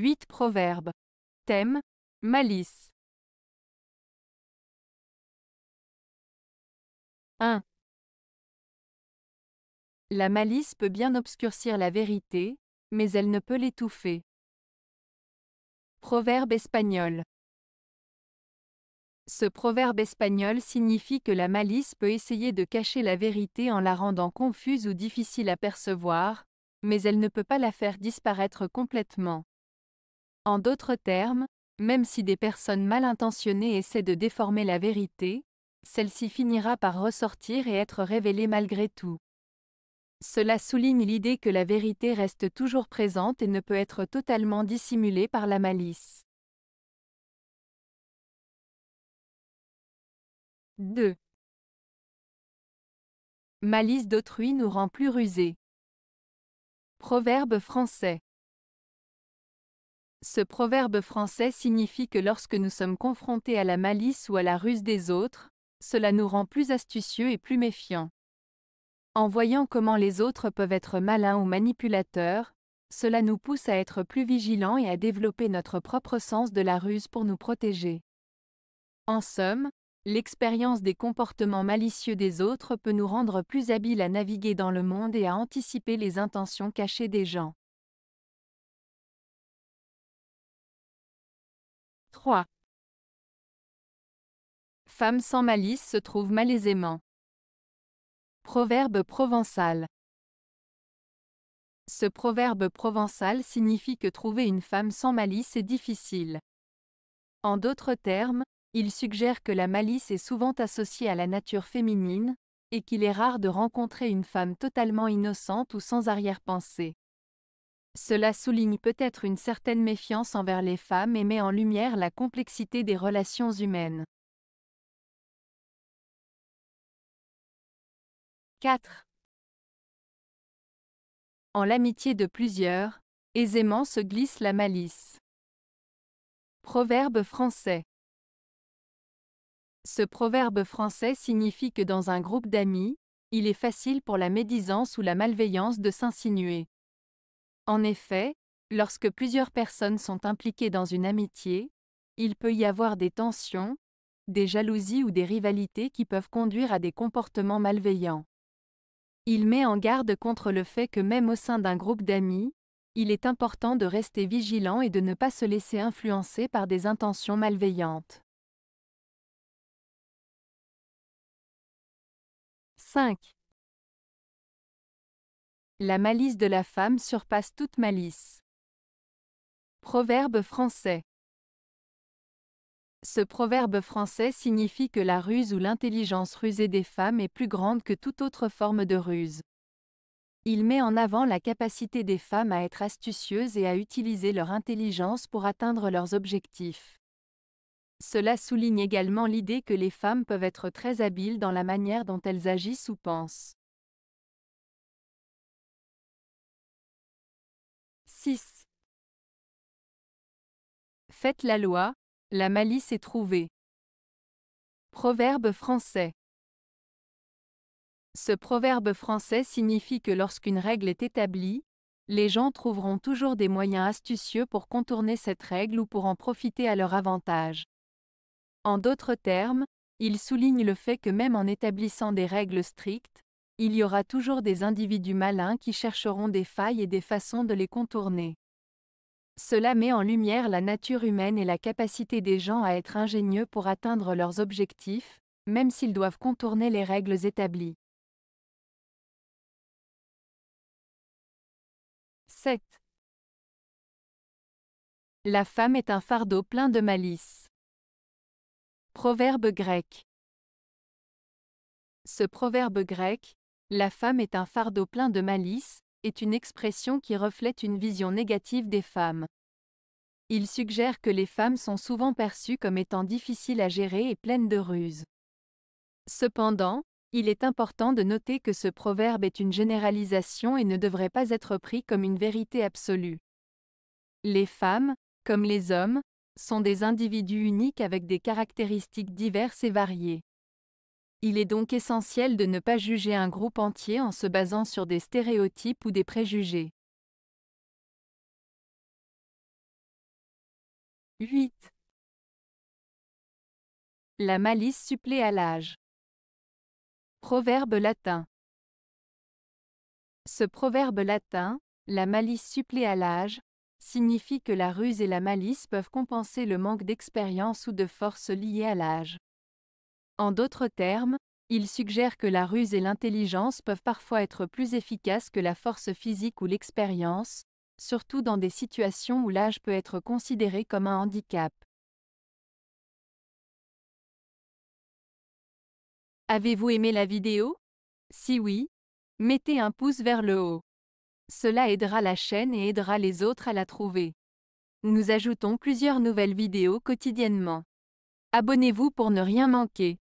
8 proverbes. Thème: malice. 1. La malice peut bien obscurcir la vérité, mais elle ne peut l'étouffer. Proverbe espagnol. Ce proverbe espagnol signifie que la malice peut essayer de cacher la vérité en la rendant confuse ou difficile à percevoir, mais elle ne peut pas la faire disparaître complètement. En d'autres termes, même si des personnes mal intentionnées essaient de déformer la vérité, celle-ci finira par ressortir et être révélée malgré tout. Cela souligne l'idée que la vérité reste toujours présente et ne peut être totalement dissimulée par la malice. 2. Malice d'autrui nous rend plus rusés. Proverbe français. Ce proverbe français signifie que lorsque nous sommes confrontés à la malice ou à la ruse des autres, cela nous rend plus astucieux et plus méfiants. En voyant comment les autres peuvent être malins ou manipulateurs, cela nous pousse à être plus vigilants et à développer notre propre sens de la ruse pour nous protéger. En somme, l'expérience des comportements malicieux des autres peut nous rendre plus habiles à naviguer dans le monde et à anticiper les intentions cachées des gens. 3. Femme sans malice se trouve malaisément. Proverbe provençal. Ce proverbe provençal signifie que trouver une femme sans malice est difficile. En d'autres termes, il suggère que la malice est souvent associée à la nature féminine, et qu'il est rare de rencontrer une femme totalement innocente ou sans arrière-pensée. Cela souligne peut-être une certaine méfiance envers les femmes et met en lumière la complexité des relations humaines. 4. En l'amitié de plusieurs, aisément se glisse la malice. Proverbe français. Ce proverbe français signifie que dans un groupe d'amis, il est facile pour la médisance ou la malveillance de s'insinuer. En effet, lorsque plusieurs personnes sont impliquées dans une amitié, il peut y avoir des tensions, des jalousies ou des rivalités qui peuvent conduire à des comportements malveillants. Il met en garde contre le fait que même au sein d'un groupe d'amis, il est important de rester vigilant et de ne pas se laisser influencer par des intentions malveillantes. 5. La malice de la femme surpasse toute malice. Proverbe français. Ce proverbe français signifie que la ruse ou l'intelligence rusée des femmes est plus grande que toute autre forme de ruse. Il met en avant la capacité des femmes à être astucieuses et à utiliser leur intelligence pour atteindre leurs objectifs. Cela souligne également l'idée que les femmes peuvent être très habiles dans la manière dont elles agissent ou pensent. 6. Faites la loi, la malice est trouvée. Proverbe français. Ce proverbe français signifie que lorsqu'une règle est établie, les gens trouveront toujours des moyens astucieux pour contourner cette règle ou pour en profiter à leur avantage. En d'autres termes, il souligne le fait que même en établissant des règles strictes, il y aura toujours des individus malins qui chercheront des failles et des façons de les contourner. Cela met en lumière la nature humaine et la capacité des gens à être ingénieux pour atteindre leurs objectifs, même s'ils doivent contourner les règles établies. 7. La femme est un fardeau plein de malice. Proverbe grec. Ce proverbe grec, la femme est un fardeau plein de malice, est une expression qui reflète une vision négative des femmes. Il suggère que les femmes sont souvent perçues comme étant difficiles à gérer et pleines de ruses. Cependant, il est important de noter que ce proverbe est une généralisation et ne devrait pas être pris comme une vérité absolue. Les femmes, comme les hommes, sont des individus uniques avec des caractéristiques diverses et variées. Il est donc essentiel de ne pas juger un groupe entier en se basant sur des stéréotypes ou des préjugés. 8. La malice supplée à l'âge. Proverbe latin. Ce proverbe latin, la malice supplée à l'âge, signifie que la ruse et la malice peuvent compenser le manque d'expérience ou de force lié à l'âge. En d'autres termes, il suggère que la ruse et l'intelligence peuvent parfois être plus efficaces que la force physique ou l'expérience, surtout dans des situations où l'âge peut être considéré comme un handicap. Avez-vous aimé la vidéo? Si oui, mettez un pouce vers le haut. Cela aidera la chaîne et aidera les autres à la trouver. Nous ajoutons plusieurs nouvelles vidéos quotidiennement. Abonnez-vous pour ne rien manquer.